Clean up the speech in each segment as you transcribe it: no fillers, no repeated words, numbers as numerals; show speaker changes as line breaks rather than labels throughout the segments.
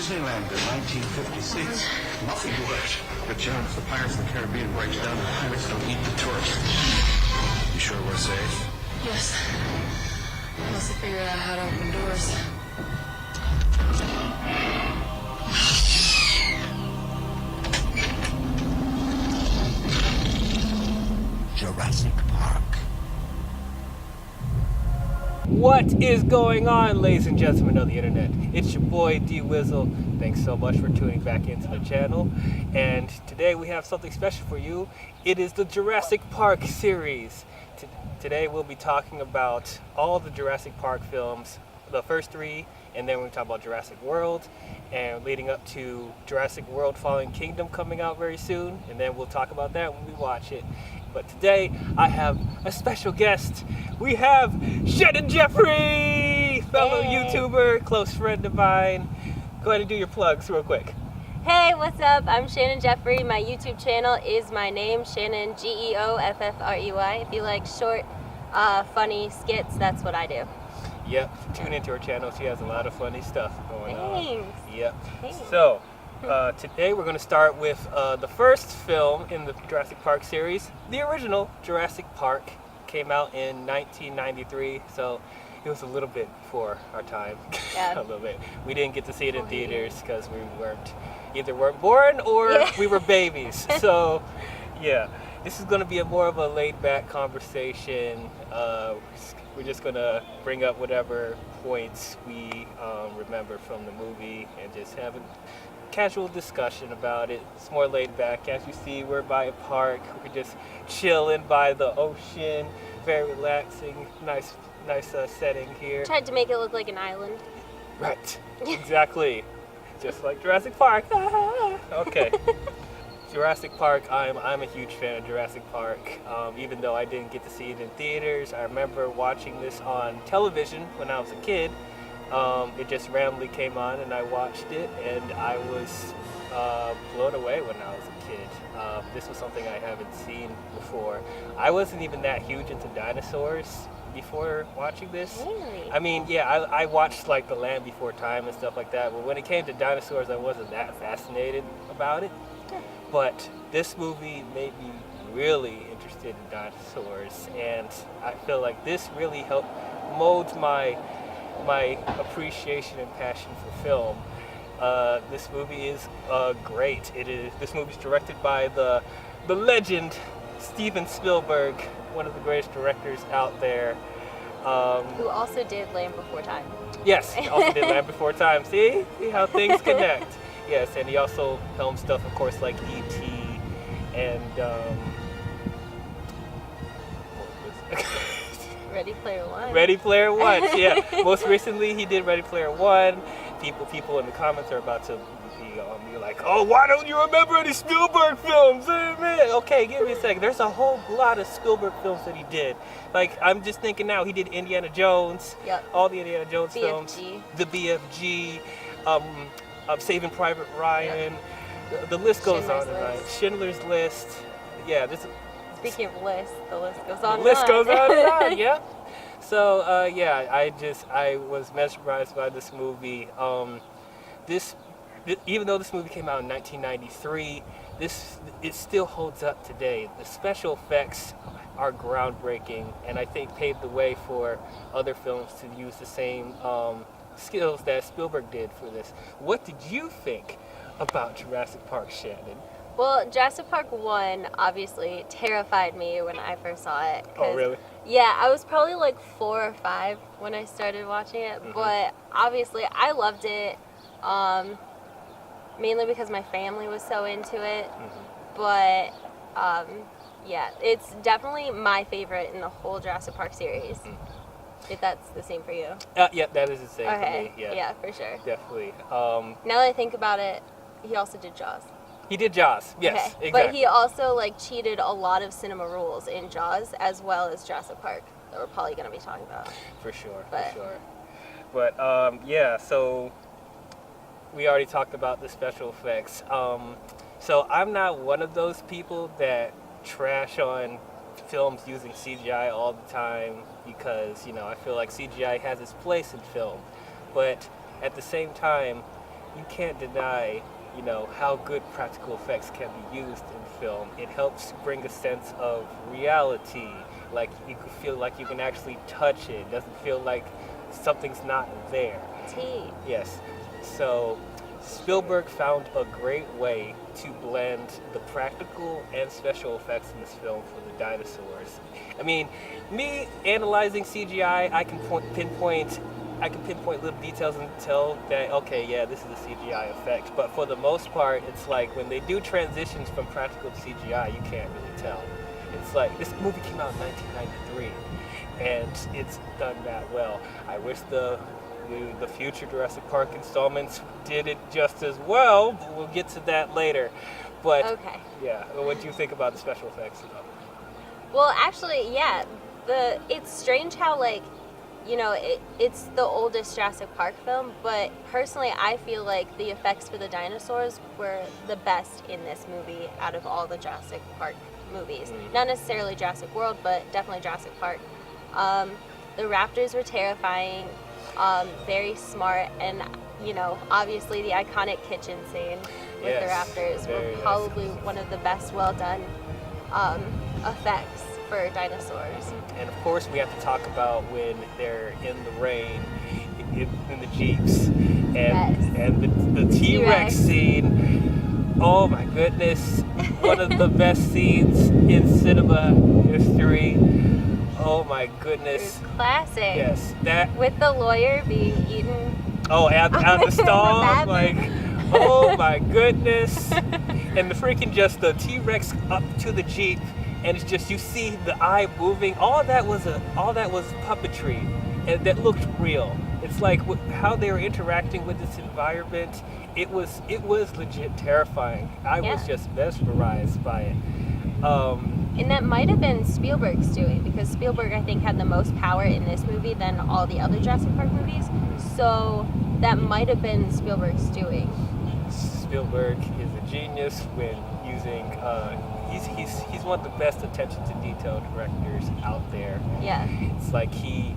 Disneyland in 1956. Nothing worked. But John, if the Pirates of the Caribbean breaks down, the pirates don't eat the tourists. You sure we're safe?
Yes. I must have figured out how to open doors.
Jurassic Park.
What is going on, ladies and gentlemen of the internet? It's your boy D-WIZZLE. Thanks so much for tuning back into the channel. And today we have something special for you. It is the Jurassic Park series. Today we'll be talking about all the Jurassic Park films, the first three, and then we're going to talk about Jurassic World, and leading up to Jurassic World Fallen Kingdom coming out very soon, and then we'll talk about that when we watch it. But today I have a special guest. We have Shannon Geoffrey, fellow YouTuber, close friend of mine. Go ahead and do your plugs real quick.
Hey, what's up? I'm Shannon Geoffrey. My YouTube channel is my name, Shannon, Geoffrey. If you like short, funny skits, that's what I do.
Yep, tune into her channel. She has a lot of funny stuff going on.
Thanks.
Yep.
Thanks.
So, today we're going to start with the first film in the Jurassic Park series. The original Jurassic Park came out in 1993, so it was a little bit before our time.
Yeah.
A little bit. We didn't get to see it in theaters because we weren't born or we were babies. So, yeah, this is going to be more of a laid-back conversation. We're just going to bring up whatever points we remember from the movie and just have a casual discussion about it. It's more laid back. As you see, we're by a park. We're just chilling by the ocean. Very relaxing. Nice setting here.
Tried to make it look like an island.
Right. Exactly. Just like Jurassic Park. Okay. Jurassic Park, I'm a huge fan of Jurassic Park. Even though I didn't get to see it in theaters, I remember watching this on television when I was a kid. It just randomly came on and I watched it, and I was blown away when I was a kid. This was something I haven't seen before. I wasn't even that huge into dinosaurs before watching this.
Really?
I mean, yeah, I watched like The Land Before Time and stuff like that, but when it came to dinosaurs, I wasn't that fascinated about it. But this movie made me really interested in dinosaurs, and I feel like this really helped mold my appreciation and passion for film. This movie is great. This movie is directed by the legend Steven Spielberg, one of the greatest directors out there.
Who also did Land Before Time.
Yes, he also did Land Before Time. See how things connect. Yes, and he also filmed stuff, of course, like E.T. and
Ready Player One.
Ready Player One. Yeah. Most recently, he did Ready Player One. People in the comments are about to be like, "Oh, why don't you remember any Spielberg films?" Man, okay, give me a second. There's a whole lot of Spielberg films that he did. Like, I'm just thinking now, he did Indiana Jones.
Yep.
All the Indiana Jones
BFG.
films. The BFG. Saving Private Ryan. Yep. The list goes on and on. Schindler's List. Yeah, this.
Speaking of lists, the list goes on.
The list goes on and on. Yeah. So yeah, I was mesmerized by this movie. Even though this movie came out in 1993, it still holds up today. The special effects are groundbreaking, and I think paved the way for other films to use the same skills that Spielberg did for this. What did you think about Jurassic Park, Shannon?
Well, Jurassic Park 1 obviously terrified me when I first saw it.
Oh, really?
Yeah, I was probably like 4 or 5 when I started watching it, but obviously I loved it, mainly because my family was so into it, but yeah, it's definitely my favorite in the whole Jurassic Park series. If that's the same for you.
Yeah, that is the same for me.
Yeah, for sure.
Definitely.
Now that I think about it, he also did Jaws.
He did Jaws, yes, exactly.
But he also like cheated a lot of cinema rules in Jaws as well as Jurassic Park that we're probably going to be talking about.
For sure. But yeah, so we already talked about the special effects. So I'm not one of those people that trash on films using CGI all the time because, I feel like CGI has its place in film. But at the same time, you can't deny, how good practical effects can be used in film. It helps bring a sense of reality. Like you can feel like you can actually touch it. It doesn't feel like something's not there. Yes. So Spielberg found a great way to blend the practical and special effects in this film for the dinosaurs. I mean, me analyzing CGI, I can pinpoint little details and tell that, okay, yeah, this is a CGI effect. But for the most part, it's like when they do transitions from practical to CGI, you can't really tell. It's like, this movie came out in 1993, and it's done that well. I wish the future Jurassic Park installments did it just as well, but we'll get to that later. But,
okay.
Yeah, what do you think about the special effects?
Well, actually, yeah, it's strange how, like, it's the oldest Jurassic Park film, but personally I feel like the effects for the dinosaurs were the best in this movie out of all the Jurassic Park movies. Not necessarily Jurassic World, but definitely Jurassic Park. The raptors were terrifying, very smart, and obviously the iconic kitchen scene with the raptors were probably one of the best well done effects for dinosaurs.
And of course we have to talk about when they're in the rain in the Jeeps and the T-Rex scene. Oh my goodness, one of the best scenes in cinema history. Oh my goodness.
It was classic.
Yes, that
with the lawyer being eaten.
Oh, out the stall, like, oh my goodness. And the freaking just the T-Rex up to the Jeep, and it's just, you see the eye moving. All that was puppetry, and that looked real. It's like how they were interacting with this environment. It was legit terrifying. I was just mesmerized by it.
And that might have been Spielberg's doing, because Spielberg, I think, had the most power in this movie than all the other Jurassic Park movies. So that might have been Spielberg's doing.
Spielberg is a genius when using. He's one of the best attention to detail directors out there.
Yeah.
It's like he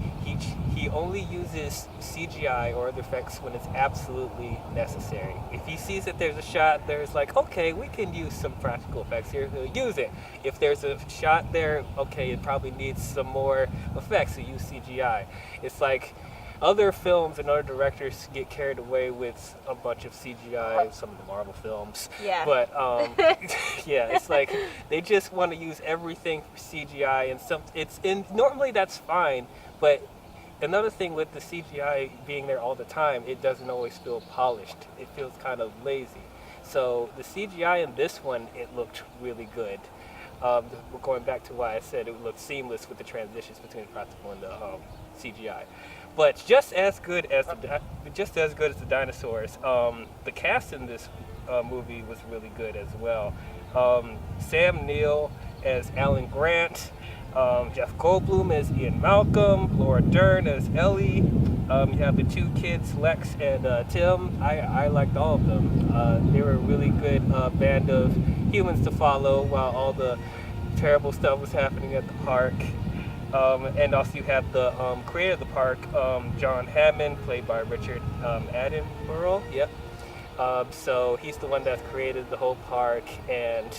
only uses CGI or other effects when it's absolutely necessary. If he sees that there's a shot, there's like, okay, we can use some practical effects here, he'll use it. If there's a shot there, okay, it probably needs some more effects, so use CGI. It's like other films and other directors get carried away with a bunch of CGI, some of the Marvel films.
Yeah.
But yeah, it's like they just want to use everything for CGI, and normally that's fine, but another thing with the CGI being there all the time, it doesn't always feel polished. It feels kind of lazy. So the CGI in this one, it looked really good. Going back to why I said it looked seamless with the transitions between the practical and the CGI. But just as good as the dinosaurs, the cast in this movie was really good as well. Sam Neill as Alan Grant. Jeff Goldblum as Ian Malcolm, Laura Dern as Ellie. You have the two kids, Lex and Tim. I liked all of them. They were a really good band of humans to follow while all the terrible stuff was happening at the park. And also you have the creator of the park, John Hammond, played by Richard Attenborough. Yep. So he's the one that created the whole park, and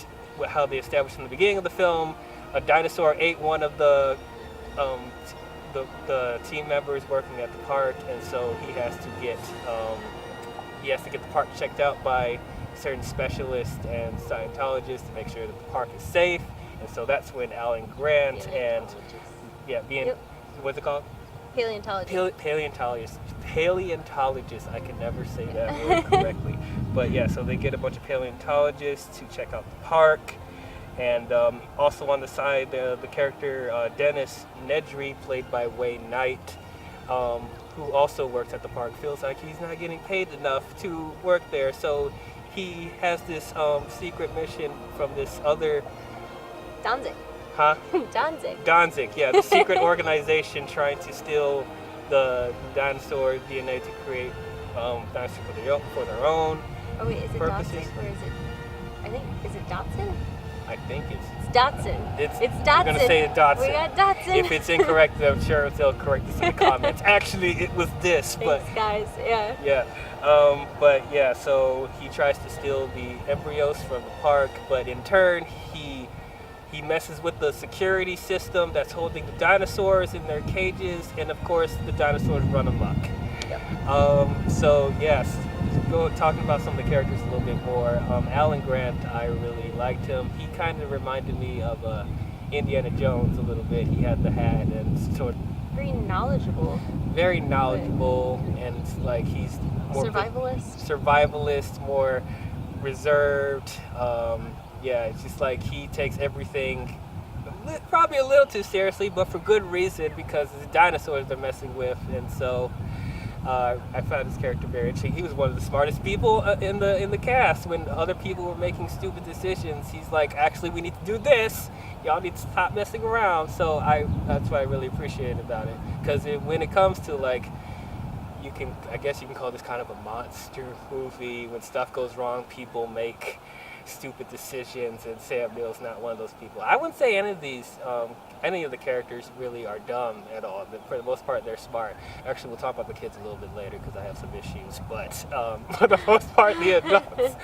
how they established in the beginning of the film, a dinosaur ate one of the team members working at the park, and so he has to get the park checked out by certain specialists and Scientologists to make sure that the park is safe. And so that's when Alan Grant and what's it called? Paleontologists. I can never say that word correctly. But yeah, so they get a bunch of paleontologists to check out the park. And also on the side, the character Dennis Nedry, played by Wayne Knight, who also works at the park, feels like he's not getting paid enough to work there. So he has this secret mission from this other...
Danzig.
Huh?
Danzig,
yeah, the secret organization trying to steal the dinosaur DNA to create dinosaurs for their own
Oh wait, is it
purposes.
Danzig or is it? I think is it Dotson?
I think it's
Dotson.
It's
Dotson.
I'm gonna say Dotson.
We got Dotson.
If it's incorrect, I'm sure they'll correct us in the comments. Actually, it was this, but
Thanks, guys. Yeah.
yeah. But yeah, so he tries to steal the embryos from the park, but in turn, he messes with the security system that's holding the dinosaurs in their cages, and of course, the dinosaurs run amok.
Yep.
So yes, talking about some of the characters a little bit more. Alan Grant, I really liked him. He kind of reminded me of Indiana Jones a little bit. He had the hat and sort of
Very knowledgeable.
very knowledgeable, and like he's more survivalist, more reserved. Yeah, it's just like he takes everything probably a little too seriously, but for good reason, because the dinosaurs they're messing with, and so I found his character very interesting. He was one of the smartest people in the cast. When other people were making stupid decisions, he's like, actually, we need to do this. Y'all need to stop messing around. So that's what I really appreciate about it, because when it comes to like, I guess you can call this kind of a monster movie. When stuff goes wrong, people make stupid decisions, and Sam Neill's not one of those people. I wouldn't say any of the characters really are dumb at all. But for the most part, they're smart. Actually, we'll talk about the kids a little bit later because I have some issues. But for the most part, the adults,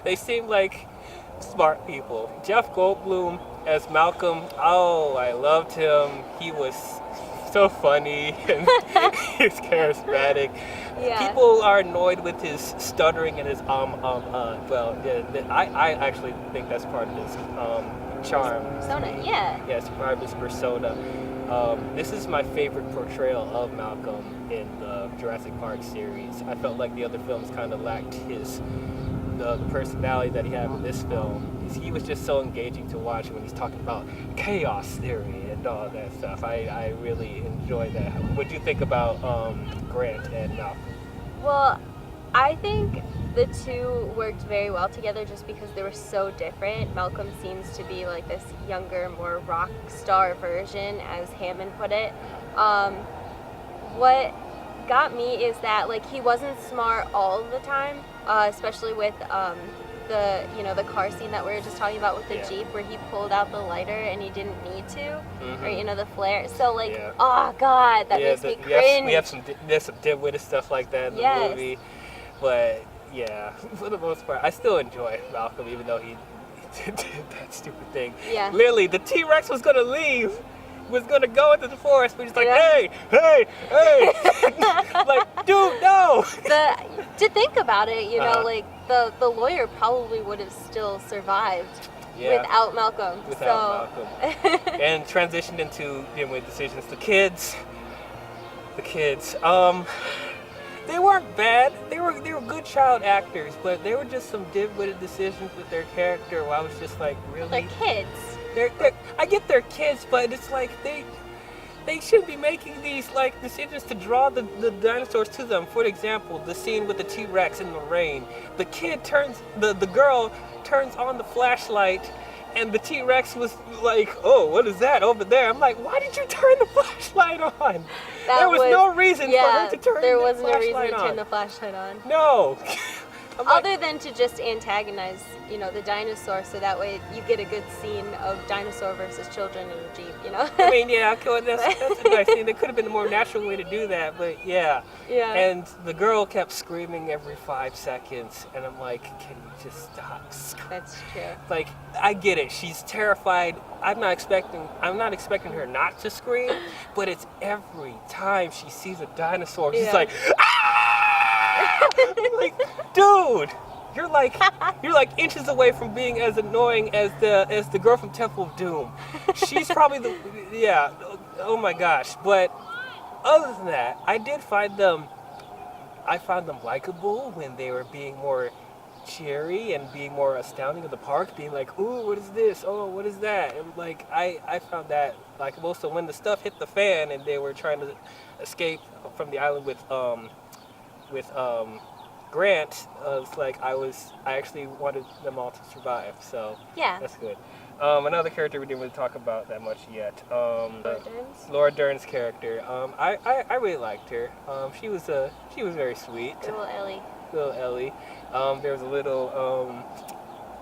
they seem like smart people. Jeff Goldblum as Malcolm, oh, I loved him. He was so funny and he's charismatic.
Yeah.
People are annoyed with his stuttering and his well, yeah, I actually think that's part of his charm.
Persona, yeah.
Yes, part of his persona. This is my favorite portrayal of Malcolm in the Jurassic Park series. I felt like the other films kind of lacked the personality that he had in this film. He was just so engaging to watch when he's talking about chaos theory and all that stuff. I really enjoyed that. What do you think about Grant and Malcolm?
Well, I think the two worked very well together just because they were so different. Malcolm seems to be like this younger, more rock star version, as Hammond put it. What got me is that like he wasn't smart all the time, especially with the car scene that we were just talking about with the Jeep, where he pulled out the lighter and he didn't need to, or the flare. So like, oh god, that makes me cringe.
There's some dim-witted stuff like that in the movie, but yeah, for the most part, I still enjoy Malcolm, even though he did that stupid thing.
Yeah.
Literally, the T-Rex was gonna leave. Was gonna go into the forest, but he's like, hey, like, dude, no.
To think about it, like the lawyer probably would have still survived without Malcolm.
Malcolm. And transitioned into dim-witted decisions. The kids, they weren't bad. They were good child actors, but they were just some dim-witted decisions with their character. Where I was just like, really?
They're kids.
I get they're kids, but it's like they shouldn't be making these like decisions to draw the dinosaurs to them. For example, the scene with the T-Rex in the rain. The girl turns on the flashlight, and the T-Rex was like, oh, what is that over there? I'm like, why did you turn the flashlight on? There was no reason for her to turn the flashlight on.
There wasn't a reason to turn the flashlight on.
No.
Other than to just antagonize, the dinosaur, so that way you get a good scene of dinosaur versus children in a Jeep,
I mean, yeah, that's a nice scene. There could have been a more natural way to do that, but yeah. Yeah. And the girl kept screaming every 5 seconds, and I'm like, can you just stop screaming?
That's true.
Like, I get it. She's terrified. I'm not expecting her not to scream, but it's every time she sees a dinosaur, she's like, ah! I'm like, dude, you're like inches away from being as annoying as the girl from Temple of Doom. She's probably oh my gosh. But other than that, I found them likable when they were being more cheery and being more astounding in the park, being like, ooh, what is this? Oh, what is that? And like I found that likable. So when the stuff hit the fan and they were trying to escape from the island with Grant, it's like I actually wanted them all to survive, so
yeah,
that's good. Another character we didn't really talk about that much yet. Laura Dern's character. I really liked her. She was very sweet.
Little Ellie.
There was a little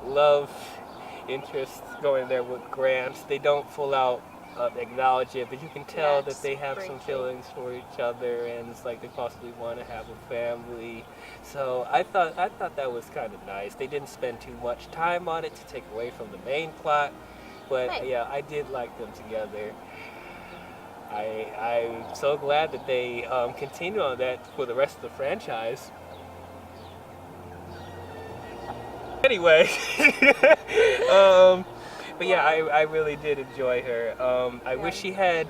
love interest going there with Grant. They don't full out acknowledge it, but you can tell that
just
they have some
break it.
feelings for each other, and it's like they possibly want to have a family. So I thought that was kind of nice. They didn't spend too much time on it to take away from the main plot, but
Right.
yeah, I did like them together. I'm so glad that they continue on that for the rest of the franchise. Anyway, but yeah, I really did enjoy her. I wish she had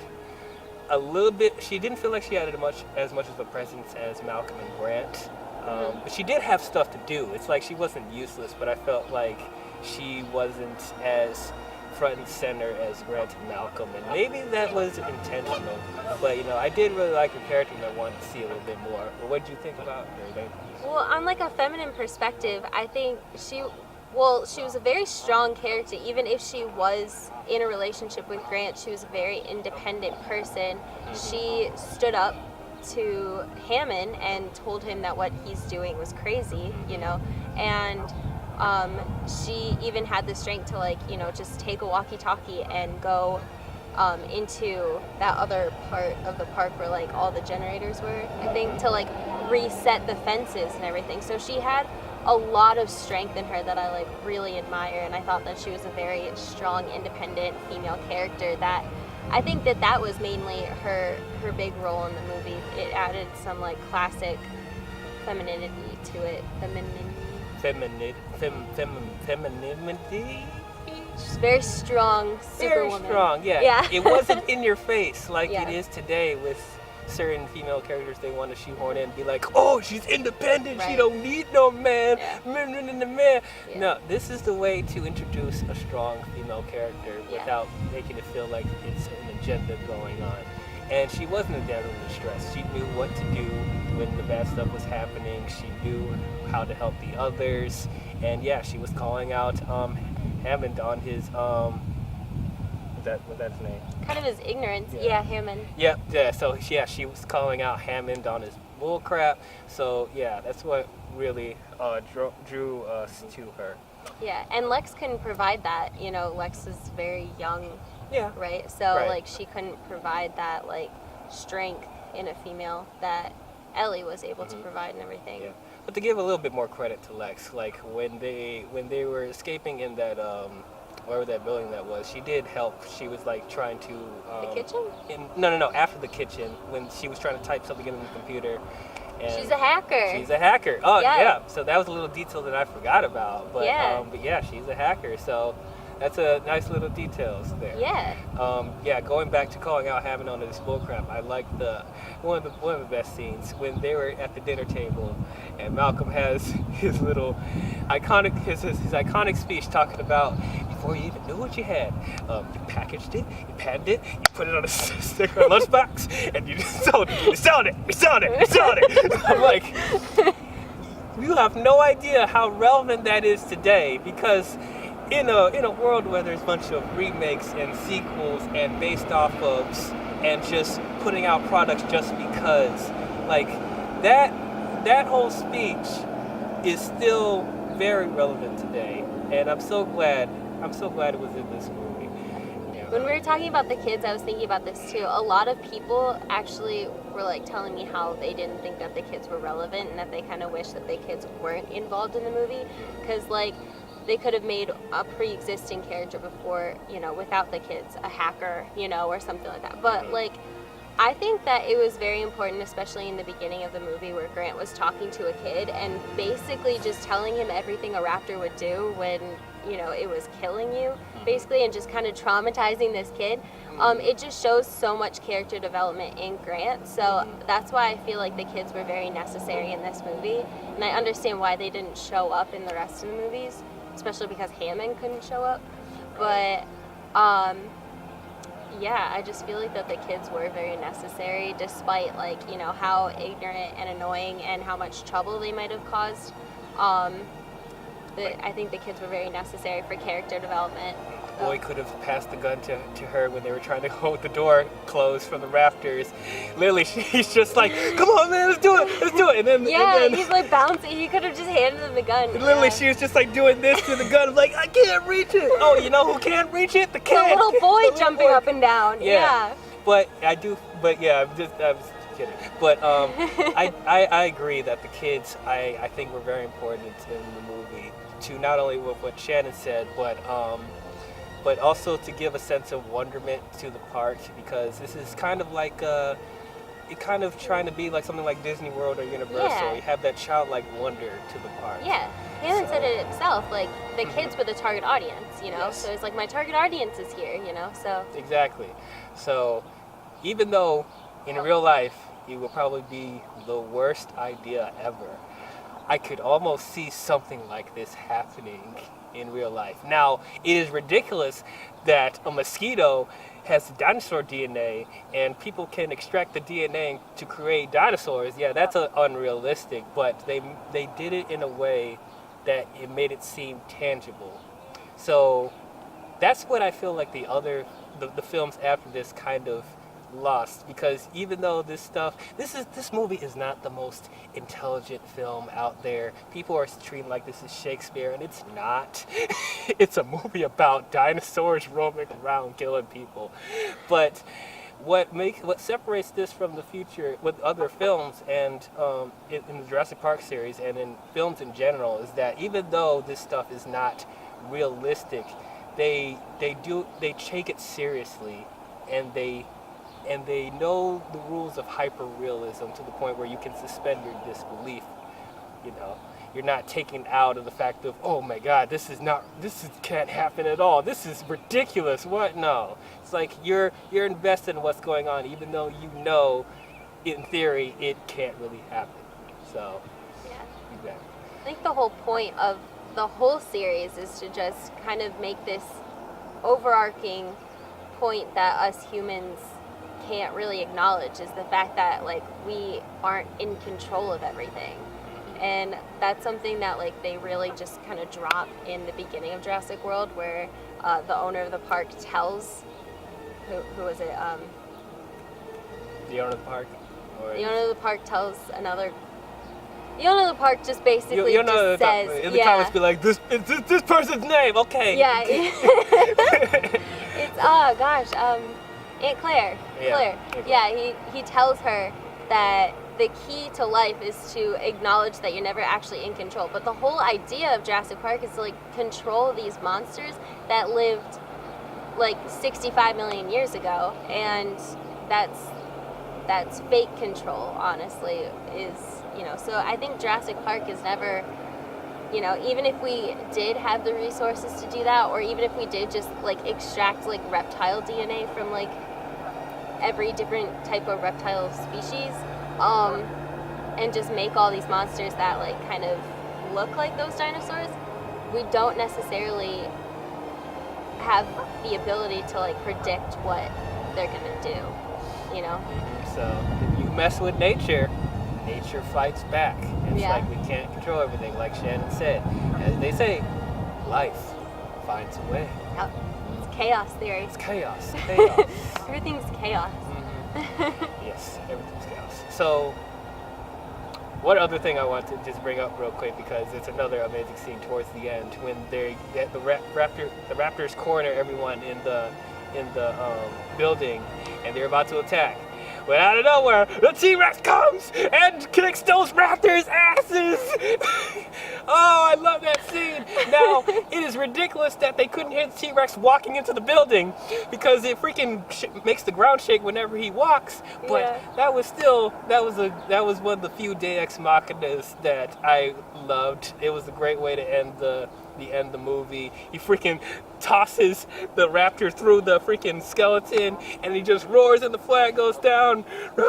a little bit. She didn't feel like she had as much of a presence as Malcolm and Grant, but she did have stuff to do. It's like she wasn't useless, but I felt like she wasn't as front and center as Grant and Malcolm, and maybe that was intentional. But I did really like her character, and I wanted to see a little bit more. But what did you think about her?
Well, on like a feminine perspective, I think she was a very strong character. Even if she was in a relationship with Grant, she was a very independent person. She stood up to Hammond and told him that what he's doing was crazy, and she even had the strength to just take a walkie-talkie and go into that other part of the park where like all the generators were, I think, to like reset the fences and everything. So she had a lot of strength in her that I like really admire, and I thought that she was a very strong, independent female character. That I think that was mainly her big role in the movie. It added some like classic femininity to it.
Femininity.
She's very strong,
Very
superwoman.
strong, yeah.
Yeah.
It wasn't in your face like
Yeah.
it is today with certain female characters. They want to shoehorn in and be like, oh, she's independent, she
Right.
don't need no man.
Yeah.
Man.
Yeah.
No, this is the way to introduce a strong female character
Yeah.
without making it feel like it's an agenda going on. And she wasn't a damsel in distress. She knew what to do when the bad stuff was happening. She knew how to help the others. And yeah, she was calling out Hammond on his what's that his name?
Kind of his ignorance.
Yeah.
Yeah, Hammond.
Yeah. So yeah, she was calling out Hammond on his bull crap. So yeah, that's what really drew us to her.
Yeah, and Lex couldn't provide that. Lex is very young,
Yeah.
right? So
Right.
like she couldn't provide that like strength in a female that Ellie was able to provide and everything.
Yeah. But to give a little bit more credit to Lex, like when they were escaping in that wherever that building that was, she did help. She was like trying to
The kitchen?
No, after the kitchen, when she was trying to type something in the computer. And
She's a hacker.
She's a hacker. Oh
Yeah.
yeah. So that was a little detail that I forgot about. But
Yeah.
But yeah, she's a hacker. So that's a nice little details there.
Yeah.
Going back to calling out Hammond on this bullcrap, I like one of the best scenes when they were at the dinner table, and Malcolm has his little iconic his iconic speech talking about before you even knew what you had, you packaged it, you patented it, you put it on a sticker on a lunchbox, and you just sold it. We sold it. I'm like, you have no idea how relevant that is today, because in a world where there's a bunch of remakes and sequels and based off ofs and just putting out products just because, like that whole speech is still very relevant today, and I'm so glad it was in this movie. Yeah.
When we were talking about the kids, I was thinking about this too. A lot of people actually were like telling me how they didn't think that the kids were relevant and that they kind of wish that the kids weren't involved in the movie, because like they could have made a pre-existing character before, without the kids, a hacker, or something like that. But like, I think that it was very important, especially in the beginning of the movie where Grant was talking to a kid and basically just telling him everything a raptor would do when, it was killing you, basically, and just kind of traumatizing this kid. It just shows so much character development in Grant. So that's why I feel like the kids were very necessary in this movie. And I understand why they didn't show up in the rest of the movies, especially because Hammond couldn't show up. But yeah, I just feel like that the kids were very necessary, despite like, how ignorant and annoying and how much trouble they might have caused. I think the kids were very necessary for character development.
boy could have passed the gun to her when they were trying to hold the door closed from the rafters. Literally, she's just like, come on, man, let's do it. And then,
he's like bouncing. He could have just handed him the gun.
Literally, she was just like doing this to the gun. I'm like, I can't reach it. Oh, you know who can't reach it? The cat.
The little boy jumping up and down. Yeah.
But I was kidding. But I agree that the kids, I think, were very important in the movie, to not only with what Shannon said, but also to give a sense of wonderment to the park, because this is kind of like it kind of trying to be like something like Disney World or Universal.
Yeah.
You have that childlike wonder to the park.
Yeah. Hannah said it himself, like the kids were the target audience, you know?
Yes.
So it's like my target audience is here, you know? So
Exactly. So even though in real life it will probably be the worst idea ever, I could almost see something like this happening in real life. Now, it is ridiculous that a mosquito has dinosaur DNA and people can extract the DNA to create dinosaurs. Yeah, that's unrealistic, but they did it in a way that it made it seem tangible. So that's what I feel like the films after this kind of lost, because even though this movie is not the most intelligent film out there. People are treating like this is Shakespeare, and it's not. It's a movie about dinosaurs roaming around killing people. But what separates this from the future with other films and in the Jurassic Park series and in films in general is that even though this stuff is not realistic, they take it seriously, and they know the rules of hyper-realism to the point where you can suspend your disbelief. You know, you're not taken out of the fact of, oh my God, this can't happen at all. This is ridiculous. What? No. It's like you're invested in what's going on, even though you know, in theory, it can't really happen. So,
yeah.
Exactly.
I think the whole point of the whole series is to just kind of make this overarching point that us humans can't really acknowledge, is the fact that like we aren't in control of everything. And that's something that like they really just kind of drop in the beginning of Jurassic World, where the owner of the park tells who was it?
The owner of the park?
The owner of the park tells another. The owner of the park just basically
you know,
just says,
in the comments, be like, this person's name, okay.
Yeah. It's Aunt Claire.
Yeah.
Yeah, he tells her that the key to life is to acknowledge that you're never actually in control. But the whole idea of Jurassic Park is to like control these monsters that lived like 65 million years ago, and that's fake control, honestly, is, you know. So I think Jurassic Park is never, you know, even if we did have the resources to do that, or even if we did just like extract like reptile DNA from like every different type of reptile species, and just make all these monsters that like kind of look like those dinosaurs, we don't necessarily have the ability to like predict what they're gonna do, you know.
So if you mess with nature fights back. It's like we can't control everything, like Shannon said. As they say, life finds a way.
Yep. It's chaos theory.
It's chaos.
Everything's chaos.
Yes, everything's chaos. So, one other thing I want to just bring up real quick, because it's another amazing scene towards the end when the raptors corner everyone in the building, and they're about to attack. But out of nowhere, the T-Rex comes and kicks those raptors' asses. Oh, I love that scene. Now, it is ridiculous that they couldn't hear the T-Rex walking into the building, because it freaking makes the ground shake whenever he walks. But that was one of the few Deus Ex Machinas that I loved. It was a great way to end the movie. He freaking tosses the raptor through the freaking skeleton, and he just roars, and the flag goes down. I'm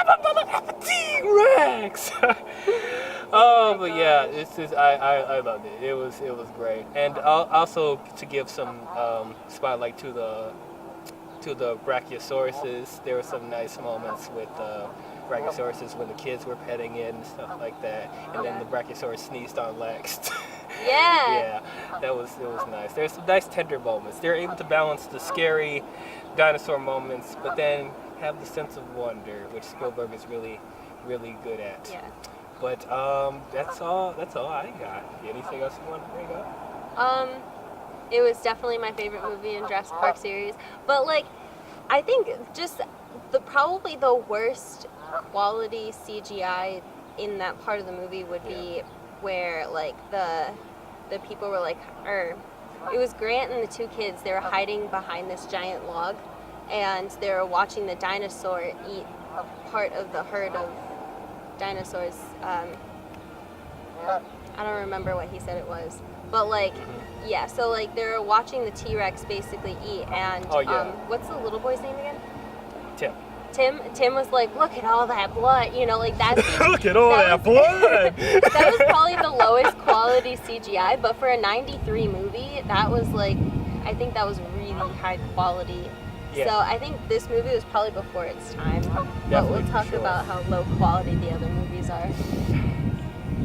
a motherfucking T-Rex. Oh, but yeah, I loved it. It was great. And also to give some spotlight to the Brachiosauruses, there were some nice moments with Brachiosauruses when the kids were petting it and stuff like that. And then the Brachiosaurus sneezed on Lex.
Yeah.
It was nice. There's some nice tender moments. They're able to balance the scary dinosaur moments, but then have the sense of wonder, which Spielberg is really, really good at.
Yeah.
But that's all I got. Anything else you want to bring up?
It was definitely my favorite movie in Jurassic Park series. But like, I think just probably the worst quality CGI in that part of the movie would be where like the people were like, it was Grant and the two kids. They were hiding behind this giant log, and they were watching the dinosaur eat part of the herd of dinosaurs. I don't remember what he said it was, but like, yeah. So like, they were watching the T-Rex basically eat, and what's the little boy's name again? Tim was like, look at all that blood, you know, like that.
Look at all that blood.
That was probably the lowest quality CGI, but for a '93 movie, that was like, I think that was really high quality.
Yeah.
So I think this movie was probably before its time. But
Definitely,
we'll talk
for sure.
about how low quality the other movies are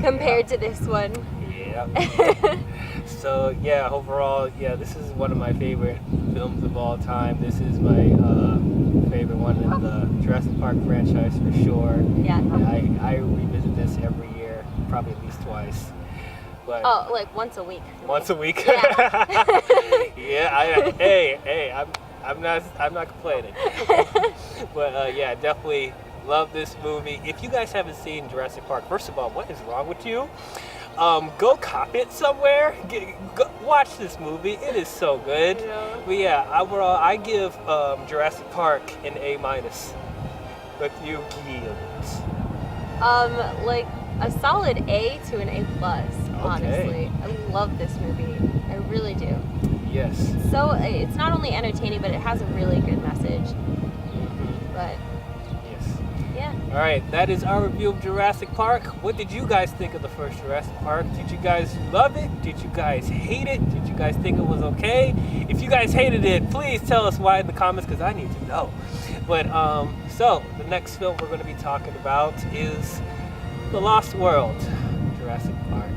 compared to this one.
Yeah. So yeah, overall, yeah, this is one of my favorite films of all time. This is my favorite one in the Jurassic Park franchise for sure.
Yeah.
I revisit this every year, probably at least twice. But
Like once a week.
once a week.
Yeah.
Yeah. I'm not complaining. But yeah, definitely love this movie. If you guys haven't seen Jurassic Park, first of all, what is wrong with you? Go cop it somewhere. Go watch this movie. It is so good.
Yeah.
But yeah, overall, I give Jurassic Park an A-. What do you give?
Like a solid A to an A+, honestly.
Okay.
I love this movie. I really do.
Yes.
So it's not only entertaining, but it has a really good message. But
Yes.
yeah.
All right, that is our review of Jurassic Park. What did you guys think of the first Jurassic Park? Did you guys love it? Did you guys hate it? Did you guys think it was okay? If you guys hated it, please tell us why in the comments, because I need to know. But so the next film we're going to be talking about is The Lost World, Jurassic Park.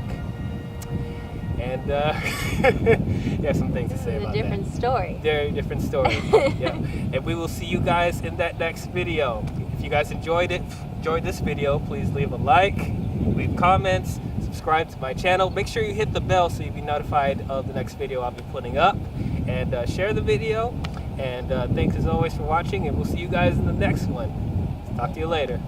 And yeah, some things to say
This is
about
a different story.
Very different story. Yeah. And we will see you guys in that next video. If you guys enjoyed this video, please leave a like, leave comments, subscribe to my channel. Make sure you hit the bell so you'll be notified of the next video I'll be putting up. And share the video. And thanks as always for watching, and we'll see you guys in the next one. Talk to you later.